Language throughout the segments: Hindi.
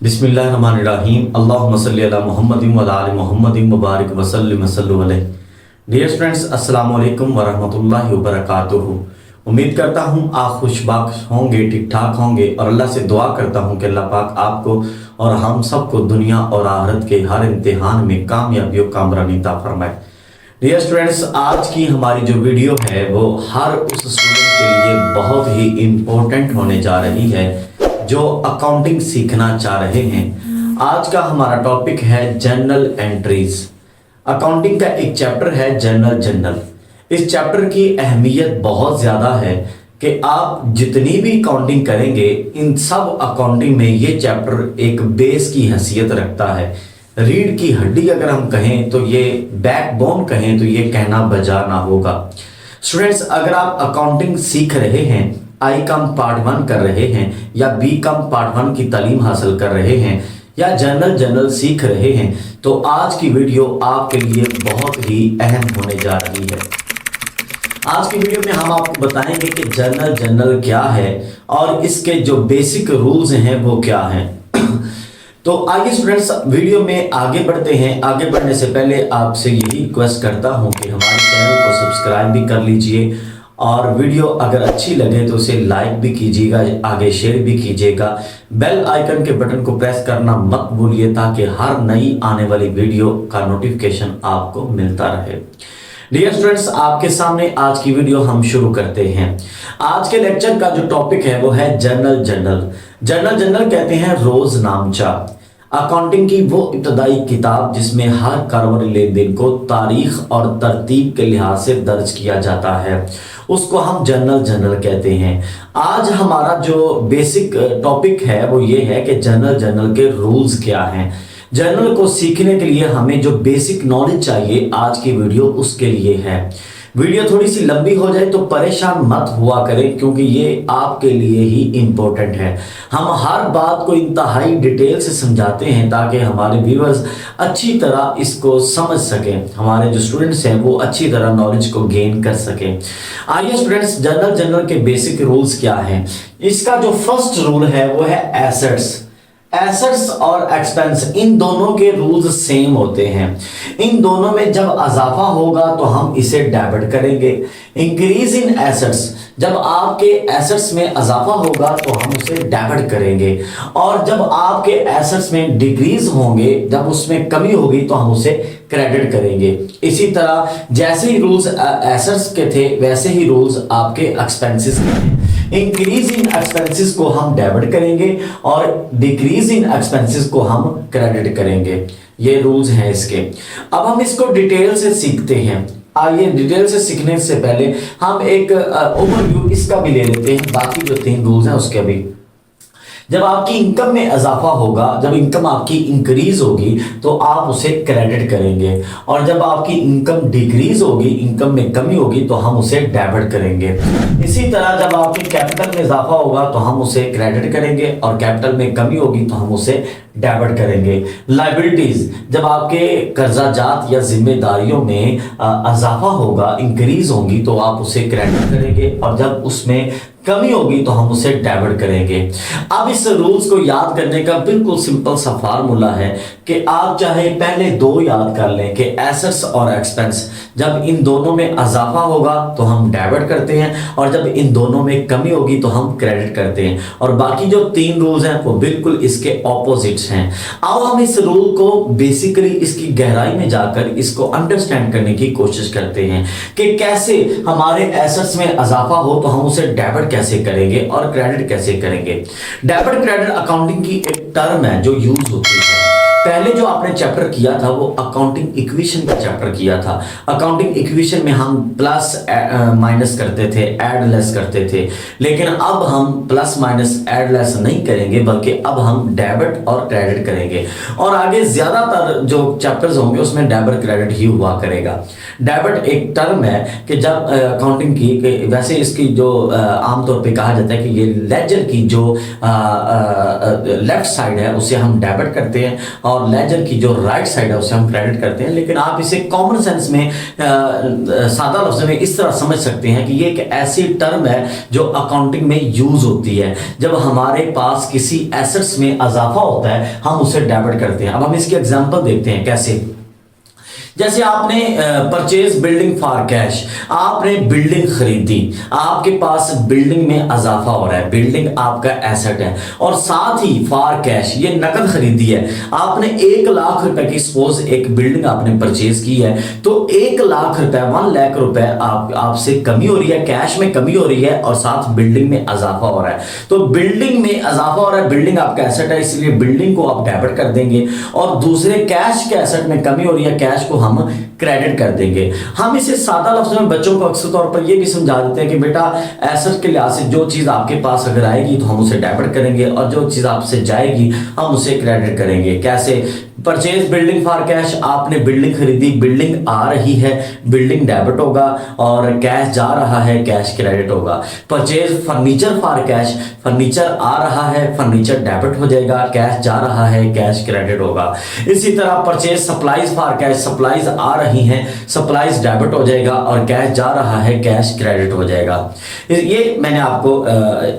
बिस्मिल्लाहिर्रहमानिर्रहीम अल्लाहुम्मा सल्ली अला मुहम्मदिन व अला आलि मुहम्मदिन मुबारक वसल्लम वसल्लु अलैहि। डियर स्टूडेंट्स, अस्सलाम वालेकुम व रहमतुल्लाहि व बरकातुहू। उम्मीद करता हूँ आप खुशबाख होंगे, ठीक ठाक होंगे और अल्लाह से दुआ करता हूँ कि अल्लाह पाक आपको और हम सबको दुनिया और आखिरत के हर इम्तिहान में कामयाबी और कामरानी अता फरमाए। डियर स्टूडेंट्स, आज की हमारी जो वीडियो है वो हर उस स्टूडेंट के लिए बहुत ही इम्पोर्टेंट होने जा रही है जो अकाउंटिंग सीखना चाह रहे हैं। आज का हमारा टॉपिक है जर्नल एंट्रीज। अकाउंटिंग का एक चैप्टर है जर्नल। इस चैप्टर की अहमियत बहुत ज़्यादा है कि आप जितनी भी अकाउंटिंग करेंगे इन सब अकाउंटिंग में ये चैप्टर एक बेस की हैसियत रखता है। रीढ़ की हड्डी अगर हम कहें तो ये, बैकबोन कहें तो ये कहना बजा ना होगा। स्टूडेंट्स, अगर आप अकाउंटिंग सीख रहे हैं, आई कॉम पार्ट 1 कर रहे हैं या बी कॉम पार्ट 1 की तालीम हासिल कर रहे हैं या जर्नल सीख रहे हैं तो आज की वीडियो आपके लिए बहुत ही अहम होने जा रही है। आज की वीडियो में हम आपको बताएंगे कि जर्नल क्या है और इसके जो बेसिक रूल्स हैं वो क्या हैं। तो आइए स्टूडेंट्स, वीडियो में आगे बढ़ते हैं। आगे बढ़ने से पहले आपसे यही रिक्वेस्ट करता हूं कि हमारे चैनल को सब्सक्राइब भी कर लीजिए और वीडियो अगर अच्छी लगे तो उसे लाइक भी कीजिएगा, आगे शेयर भी कीजिएगा। बेल आइकन के बटन को प्रेस करना मत भूलिए ताकि हर नई आने वाली वीडियो का नोटिफिकेशन आपको मिलता रहे। डियर स्टूडेंट्स, आपके सामने आज की वीडियो हम शुरू करते हैं। आज के लेक्चर का जो टॉपिक है वो है जर्नल कहते हैं रोजनामचा। अकाउंटिंग की वो इब्तदाई किताब जिसमें हर कारोबारी लेन देन को तारीख और तरतीब के लिहाज से दर्ज किया जाता है, उसको हम जर्नल कहते हैं। आज हमारा जो बेसिक टॉपिक है वो ये है कि जर्नल के रूल्स क्या हैं। जर्नल को सीखने के लिए हमें जो बेसिक नॉलेज चाहिए आज की वीडियो उसके लिए है। वीडियो थोड़ी सी लंबी हो जाए तो परेशान मत हुआ करें क्योंकि ये आपके लिए ही इम्पोर्टेंट है। हम हर बात को इंतहाई डिटेल से समझाते हैं ताकि हमारे व्यूअर्स अच्छी तरह इसको समझ सकें, हमारे जो स्टूडेंट्स हैं वो अच्छी तरह नॉलेज को गेन कर सकें। आइए स्टूडेंट्स, जर्नल के बेसिक रूल्स क्या हैं। इसका जो फर्स्ट रूल है वो है एसेट्स और एक्सपेंस, इन दोनों के रूल्स सेम होते हैं। इन दोनों में जब इजाफा होगा तो हम इसे डेबिट करेंगे। इंक्रीज इन एसेट्स, जब आपके एसेट्स में इजाफा होगा तो हम उसे डेबिट करेंगे और जब आपके एसेट्स में डिक्रीज होंगे, जब उसमें कमी होगी तो हम उसे क्रेडिट करेंगे। इसी तरह जैसे ही रूल्स एसेट्स के थे वैसे ही रूल्स आपके एक्सपेंसेस के थे। इंक्रीज इन एक्सपेंसेस को हम डेबिट करेंगे और डिक्रीज इन एक्सपेंसेस को हम क्रेडिट करेंगे। ये रूल्स हैं इसके। अब हम इसको डिटेल से सीखते हैं। आइए, डिटेल से सीखने से पहले हम एक ओवरव्यू इसका भी ले लेते हैं, बाकी जो 3 रूल्स हैं उसके भी। जब आपकी इनकम में इजाफा होगा, जब इनकम आपकी इंक्रीज होगी तो आप उसे क्रेडिट करेंगे और जब आपकी इनकम डिक्रीज होगी, इनकम में कमी होगी तो हम उसे डेबिट करेंगे। इसी तरह जब आपकी कैपिटल में इजाफा होगा तो हम उसे क्रेडिट करेंगे और कैपिटल में कमी होगी तो हम उसे डेबिट करेंगे। लायबिलिटीज, जब आपके कर्जाजात या जिम्मेदारियों में इजाफा होगा, इंक्रीज होगी तो आप उसे क्रेडिट करेंगे और जब उसमें कमी होगी तो हम उसे डेबिट करेंगे। अब इस रूल्स को याद करने का बिल्कुल सिंपल सा फार्मूला है कि आप चाहे पहले 2 याद कर लें कि एसेट्स और एक्सपेंस, जब इन दोनों में इजाफा होगा तो हम डेबिट करते हैं और जब इन दोनों में कमी होगी तो हम क्रेडिट करते हैं और बाकी जो 3 रूल्स हैं वो बिल्कुल इसके ऑपोजिट्स हैं। आओ हम इस रूल को बेसिकली इसकी गहराई में जाकर इसको अंडरस्टैंड करने की कोशिश करते हैं कि कैसे हमारे एसेट्स में इजाफा हो तो हम उसे डेबिट कैसे करेंगे और क्रेडिट कैसे करेंगे। डेबिट क्रेडिट अकाउंटिंग की एक टर्म है जो यूज होती है। पहले जो आपने चैप्टर किया था वो अकाउंटिंग इक्वेशन का चैप्टर किया था। अकाउंटिंग इक्वेशन में हम प्लस माइनस करते थे, ऐड लेस करते थे, लेकिन अब हम प्लस माइनस ऐड लेस नहीं करेंगे बल्कि अब हम डेबिट और क्रेडिट करेंगे और आगे ज्यादातर जो चैप्टर्स होंगे उसमें डेबिट क्रेडिट ही हुआ करेगा। डेबिट एक टर्म है कि जब अकाउंटिंग की, वैसे इसकी जो आमतौर पे कहा जाता है कि ये लेजर की जो लेफ्ट साइड है उसे हम डेबिट करते हैं और लेजर की जो राइट साइड है उसे हम क्रेडिट करते हैं। लेकिन आप इसे कॉमन सेंस में सादा लफ्ज़ में इस तरह समझ सकते हैं कि ये एक ऐसी टर्म है जो अकाउंटिंग में यूज होती है। जब हमारे पास किसी एसेट्स में इजाफा होता है हम उसे डेबिट करते हैं। अब हम इसकी एग्जांपल देखते हैं कैसे। जैसे आपने परचेज बिल्डिंग फॉर कैश, आपने बिल्डिंग खरीदी, आपके पास बिल्डिंग में इजाफा हो रहा है, बिल्डिंग आपका एसेट है, और साथ ही फॉर कैश ये नकद खरीदी है। आपने 1 लाख रुपए की सपोज एक बिल्डिंग आपने परचेज की है, तो 1 लाख रुपए 1 लाख रुपए आपसे कमी हो रही है, कैश में कमी हो रही है और साथ बिल्डिंग में इजाफा हो रहा है। तो बिल्डिंग में इजाफा हो रहा है, बिल्डिंग आपका एसेट है, इसलिए बिल्डिंग को आप डेबिट कर देंगे। और दूसरे कैश के एसेट में कमी हो रही है, कैश को हम क्रेडिट कर देंगे। हम इसे सादा लफ्ज़ में बच्चों को अक्सर तौर पर यह भी समझा देते हैं कि बेटा एसेट के लिहाज से जो चीज आपके पास अगर आएगी तो हम उसे डेबिट करेंगे और जो चीज आपसे जाएगी हम उसे क्रेडिट करेंगे। कैसे? परचेज बिल्डिंग फॉर कैश, आपने बिल्डिंग खरीदी, बिल्डिंग आ रही है, बिल्डिंग डेबिट होगा, और कैश जा रहा है, कैश क्रेडिट होगा। Purchase furniture for cash, furniture आ रहा है, फर्नीचर डेबिट हो जाएगा, कैश जा रहा है, कैश क्रेडिट होगा। इसी तरह purchase supplies for cash, supplies आ रही हैं, सप्लाईज डेबिट हो जाएगा और कैश जा रहा है, कैश क्रेडिट हो जाएगा। ये मैंने आपको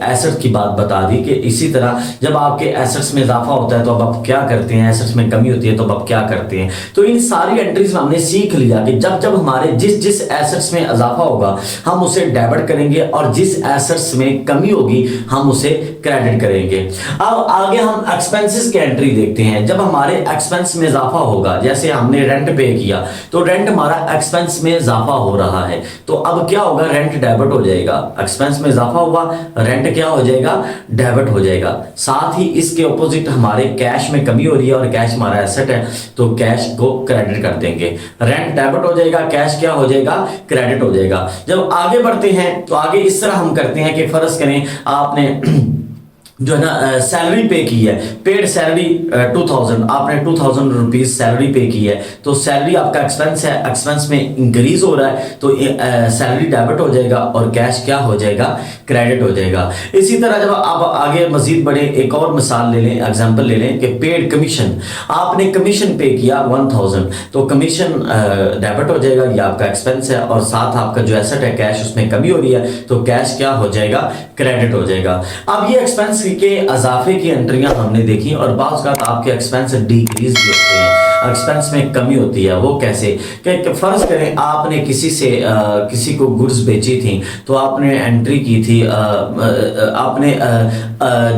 एसेट की बात बता दी कि इसी तरह जब आपके एसेट्स में इजाफा होता है तो अब आप क्या करते हैं, एसेट्स में कमी होती है तो अब क्या करते हैं। तो इन सारी एंट्रीज में हमने सीख लिया कि जब जब हमारे जिस एसेट्स में इजाफा होगा हम उसे डेबिट करेंगे और जिस एसेट्स में कमी होगी हम उसे क्रेडिट करेंगे। अब आगे हम एक्सपेंसेस की एंट्री देखते हैं। जब हमारे एक्सपेंस में इजाफा होगा, जैसे हमने रेंट पे किया तो रेंट हमारा एक्सपेंस में इजाफा हो रहा है, तो अब क्या होगा, रेंट डेबिट हो जाएगा। एक्सपेंस में इजाफा हुआ, रेंट क्या हो जाएगा, डेबिट हो जाएगा। साथ ही इसके ऑपोजिट हमारे कैश में कमी हो रही है और कैश हमारा एसेट है तो कैश को क्रेडिट कर देंगे। रेंट डेबिट हो जाएगा, कैश क्या हो जाएगा, क्रेडिट हो जाएगा। जब आगे बढ़ते हैं तो आगे इस तरह हम करते हैं कि फर्ज करें आपने जो है ना सैलरी पे की है, पेड सैलरी 2000, आपने 2000 रुपीज सैलरी पे की है, तो सैलरी आपका एक्सपेंस है, एक्सपेंस में इंक्रीज हो रहा है तो सैलरी डेबिट हो जाएगा और कैश क्या हो जाएगा, क्रेडिट हो जाएगा। इसी तरह जब आप आगे मजीद बढ़े, एक और मिसाल ले लें, एग्जांपल ले लें कि पेड कमीशन, आपने कमीशन पे किया 1000 तो कमीशन डेबिट हो जाएगा, ये आपका एक्सपेंस है, और साथ आपका जो एसेट है कैश उसमें कमी हो रही है तो कैश क्या हो जाएगा, क्रेडिट हो जाएगा। अब ये एक्सपेंस के इजाफे की एंट्रियां हमने देखी और बाज़ का आपके एक्सपेंस डिक्रीज भी होते हैं, एक्सपेंस में कमी होती है। वो कैसे कि फर्ज करें आपने किसी को गुड्स बेची थी तो आपने एंट्री की थी, आपने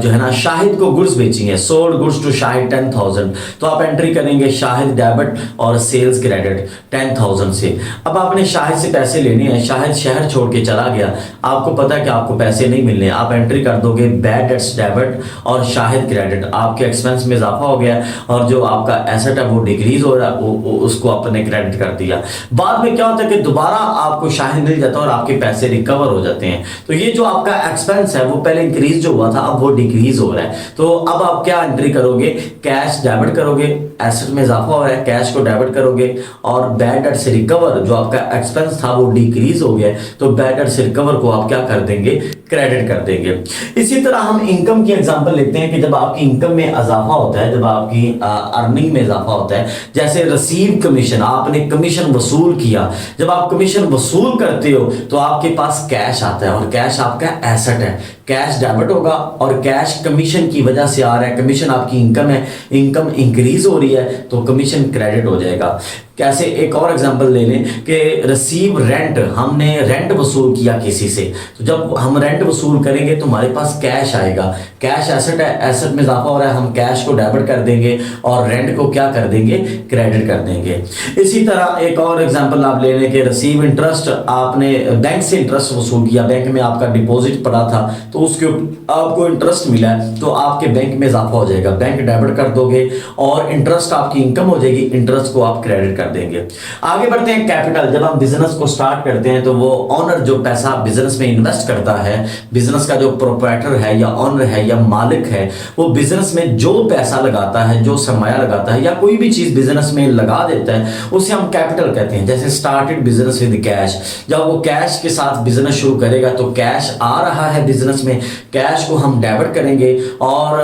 जो है ना शाहिद को गुड्स बेची है, सोल्ड गुड्स टू शाहिद 10,000, तो आप एंट्री करेंगे शाहिद डेबिट और सेल्स क्रेडिट 10,000 से। अब आपने शाहिद से पैसे लेने हैं, शाहिद शहर छोड़ के चला गया, आपको पता है कि आपको पैसे नहीं मिलने, आप एंट्री कर दोगे बैड डेट्स डेबिट और शाहिद क्रेडिट, आपके एक्सपेंस में इजाफा हो गया और जो आपका एसेट है वो डिक्रीज हो रहा है, उसको आपने क्रेडिट कर दिया। बाद में क्या होता है कि दोबारा आपको शाहिद मिल जाता है और आपके पैसे रिकवर हो जाते हैं। तो ये जो आपका एक्सपेंस है वो पहले इंक्रीज जो हुआ था अब वो डिक्रीज हो रहा है, तो अब आप क्या एंट्री करोगे, कैश डेबिट करोगे, एसेट में इजाफा हो रहा है कैश को डेबिट करोगे, और बैड डेट से रिकवर जो आपका एक्सपेंस था वो डिक्रीज हो गया तो बैड डेट से रिकवर को आप क्या कर देंगे, क्रेडिट कर देंगे। इसी तरह हम इनकम की एग्जांपल लेते हैं कि जब आपकी इनकम में इजाफा होता है, जब आपकी अर्निंग में इजाफा होता है, जैसे रिसीव कमीशन, आपने कमीशन वसूल किया, जब आप कमीशन वसूल करते हो तो आपके पास कैश आता है और कैश आपका एसेट है, कैश डेबिट होगा और कैश कमीशन की वजह से आ रहा है, कमीशन आपकी इनकम है, इनकम इंक्रीज हो रही है तो कमीशन क्रेडिट हो जाएगा। कैसे, एक और एग्जांपल ले लें कि रिसीव रेंट, हमने रेंट वसूल किया किसी से, तो जब हम रेंट वसूल करेंगे तो हमारे पास कैश आएगा, कैश एसेट है, एसेट में इजाफा हो रहा है, हम कैश को डेबिट कर देंगे और रेंट को क्या कर देंगे, क्रेडिट कर देंगे। इसी तरह एक और एग्जांपल आप ले लें कि रिसीव इंटरेस्ट, आपने बैंक से इंटरेस्ट वसूल किया, बैंक में आपका डिपॉजिट पड़ा था तो उसके आपको इंटरेस्ट मिला है तो आपके बैंक में इजाफा हो जाएगा, बैंक डेबिट कर दोगे और इंटरेस्ट आपकी इनकम हो जाएगी, इंटरेस्ट को आप क्रेडिट कर देंगे। आगे बढ़ते हैं कैपिटल, जब हम बिजनेस को स्टार्ट करते हैं तो वो ऑनर जो पैसा बिजनेस में इन्वेस्ट करता है, बिजनेस का जो प्रोप्राइटर है या ऑनर है या मालिक है, वो बिजनेस में जो पैसा लगाता है, जो सरमाया लगाता है या कोई भी चीज बिजनेस में लगा देता है उसे हम कैपिटल कहते हैं। जैसे स्टार्टेड बिजनेस विद कैश, जब वो कैश के साथ बिजनेस शुरू करेगा तो कैश आ रहा है बिजनेस बिजनेस में कैश को हम डेबिट करेंगे और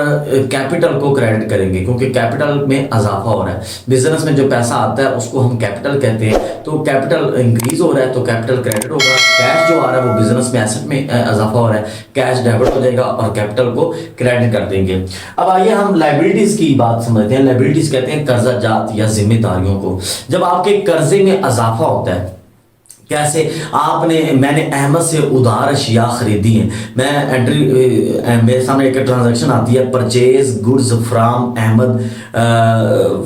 कैपिटल को क्रेडिट करेंगे, क्योंकि कैपिटल में इजाफा हो रहा है। बिजनेस में जो पैसा आता है उसको हम कैपिटल कहते हैं, तो कैपिटल इंक्रीज हो रहा है तो कैपिटल क्रेडिट होगा। कैश जो आ रहा है वो बिजनेस में एसेट में इजाफा हो रहा है, कैश डेबिट हो जाएगा और कैपिटल को क्रेडिट कर देंगे। अब आइए हम लायबिलिटीज की बात समझते हैं। लायबिलिटीज कहते हैं कर्जा जात या जिम्मेदारियों को। जब आपके कर्जे में इजाफा होता है, कैसे मैंने अहमद से उधार अशिया खरीदी है, मेरे सामने एक ट्रांजैक्शन आती है, purchase goods from Ahmad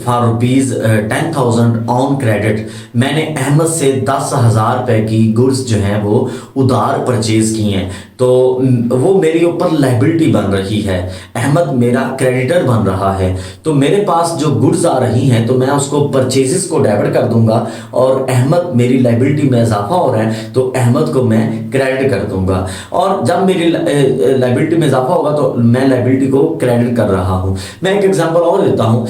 for rupees 10,000 on credit. मैंने अहमद से 10,000 रुपए की गुड्स जो हैं वो उधार परचेज की हैं, तो वो मेरे ऊपर लायबिलिटी बन रही है। अहमद मेरा क्रेडिटर बन रहा है, तो मेरे पास जो गुड्स आ रही हैं तो मैं उसको परचेजेस को डेबिट कर दूंगा, और अहमद मेरी लायबिलिटी में इजाफा हो रहा है तो अहमद को मैं क्रेडिट कर दूंगा। और जब मेरी लायबिलिटी में इजाफा होगा तो मैं लायबिलिटी को क्रेडिट कर रहा हूं। मैं एक एग्जांपल और देता हूं,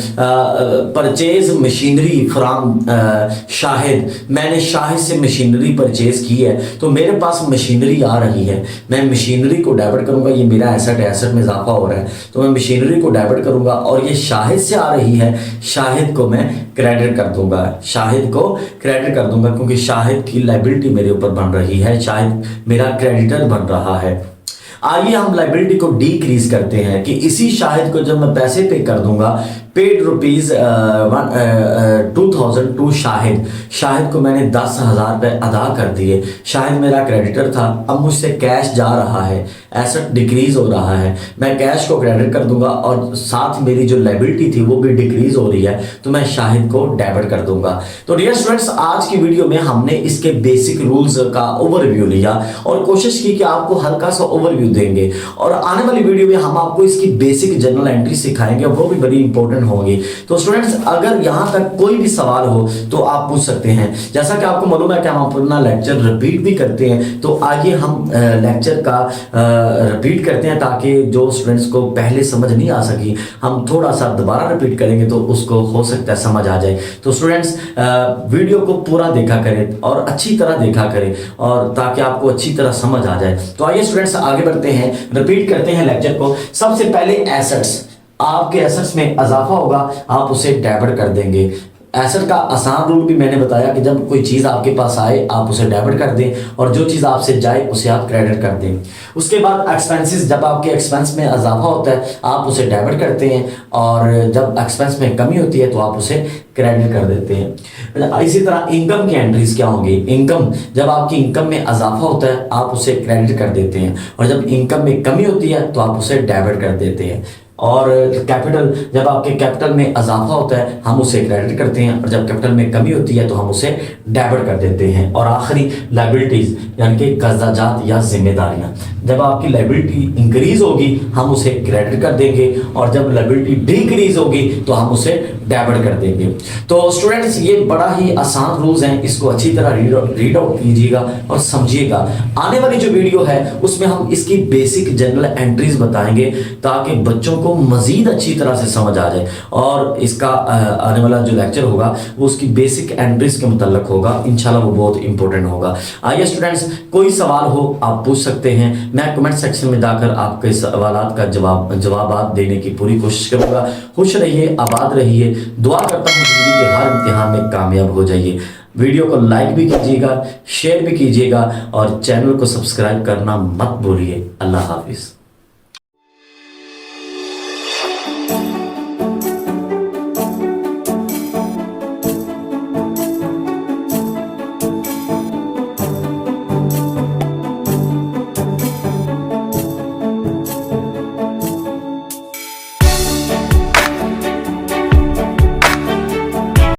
परचेज मशीनरी फ्रॉम शाहिद। मैंने शाहिद से मशीनरी परचेज की है, तो मेरे पास मशीनरी आ रही है, मैं मशीनरी को डेबिट करूंगा। ये मेरा एसेट है, एसेट में इजाफा हो रहा है तो मैं मशीनरी को डेबिट करूंगा, और ये शाहिद से आ रही है, शाहिद को मैं क्रेडिट कर दूंगा, शाहिद को क्रेडिट कर दूंगा, क्योंकि शाहिद की लायबिलिटी मेरे ऊपर बन रही है, शाहिद मेरा क्रेडिटर बन रहा है। आइए हम लायबिलिटी को डिक्रीज करते हैं कि इसी शाहिद को जब मैं पैसे पे कर दूंगा, paid rupees 2,000 to Shahid. Shahid को मैंने 10,000 रुपये अदा कर दिए, शाहिद मेरा क्रेडिटर था, अब मुझसे कैश जा रहा है, एसेट डिक्रीज हो रहा है, मैं कैश को क्रेडिट कर दूंगा, और साथ मेरी जो लायबिलिटी थी वो भी डिक्रीज हो रही है, तो मैं शाहिद को डेबिट कर दूंगा। तो डियर स्टूडेंट्स, आज की वीडियो में हमने इसके बेसिक रूल्स का ओवरव्यू लिया और कोशिश की कि आपको हल्का सा ओवरव्यू देंगे, और आने वाली वीडियो में हम आपको इसकी बेसिक जनरल एंट्री सिखाएंगे, वो भी बड़ी इंपॉर्टेंट होगी। तो स्टूडेंट्स, अगर यहां तक कोई भी सवाल हो तो आप पूछ सकते हैं। जैसा कि आपको मालूम है कि हम अपना लेक्चर रिपीट भी करते हैं, तो आइए हम लेक्चर का रिपीट करते हैं, ताकि जो स्टूडेंट्स को पहले समझ नहीं आ सकी हम थोड़ा सा दोबारा रिपीट करेंगे तो उसको हो सकता है समझ आ जाए। तो स्टूडेंट्स, वीडियो को पूरा देखा करें और अच्छी तरह देखा करें, और ताकि आपको अच्छी तरह समझ आ जाए। तो आइए स्टूडेंट्स आगे बढ़ते हैं, रिपीट करते हैं लेक्चर को। सबसे पहले एसेट्स, आपके एसेट्स में इजाफा होगा, आप उसे डेबिट कर देंगे। एसेट का आसान रूल भी मैंने बताया कि जब कोई चीज़ आपके पास आए आप उसे डेबिट कर दें, और जो चीज़ आपसे जाए उसे आप क्रेडिट कर दें। उसके बाद एक्सपेंसेस, जब आपके एक्सपेंस में इजाफा होता है आप उसे डेबिट करते हैं, और जब एक्सपेंस में कमी होती है तो आप उसे क्रेडिट कर देते हैं। इसी तरह इनकम की एंट्रीज क्या होंगी? इनकम, जब आपकी इनकम में इजाफा होता है आप उसे क्रेडिट कर देते हैं, और जब इनकम में कमी होती है तो आप उसे डेबिट कर देते हैं। और कैपिटल, जब आपके कैपिटल में इजाफा होता है हम उसे क्रेडिट करते हैं, और जब कैपिटल में कमी होती है तो हम उसे डेबिट कर देते हैं। और आखिरी लायबिलिटीज, यानी कि कर्जाजात या जिम्मेदारियां, जब आपकी लायबिलिटी इंक्रीज होगी हम उसे क्रेडिट कर देंगे, और जब लायबिलिटी डिक्रीज होगी तो हम उसे डेबिट कर देंगे। तो स्टूडेंट्स, ये बड़ा ही आसान रूल्स हैं, इसको अच्छी तरह रीड आउट कीजिएगा और समझिएगा। आने वाली जो वीडियो है उसमें हम इसकी बेसिक जनरल एंट्रीज बताएंगे, ताकि बच्चों को मजीद अच्छी तरह से समझ आ जाए, और इसका आने वाला जो लेक्चर होगा वो उसकी बेसिक एंट्रीज के मुतल्लिक होगा, इंशाल्लाह वो बहुत इंपॉर्टेंट होगा। आइए स्टूडेंट्स, कोई सवाल हो आप पूछ सकते हैं, मैं कमेंट सेक्शन में जाकर आपके सवालात का जवाब देने की पूरी कोशिश करूंगा। खुश रहिए, आबाद रहिए, दुआ करता हूँ जिंदगी के हर इम्तिहान में कामयाब हो जाइए। वीडियो को लाइक भी कीजिएगा, शेयर भी कीजिएगा, और चैनल को सब्सक्राइब करना मत भूलिए। अल्लाह हाफिज।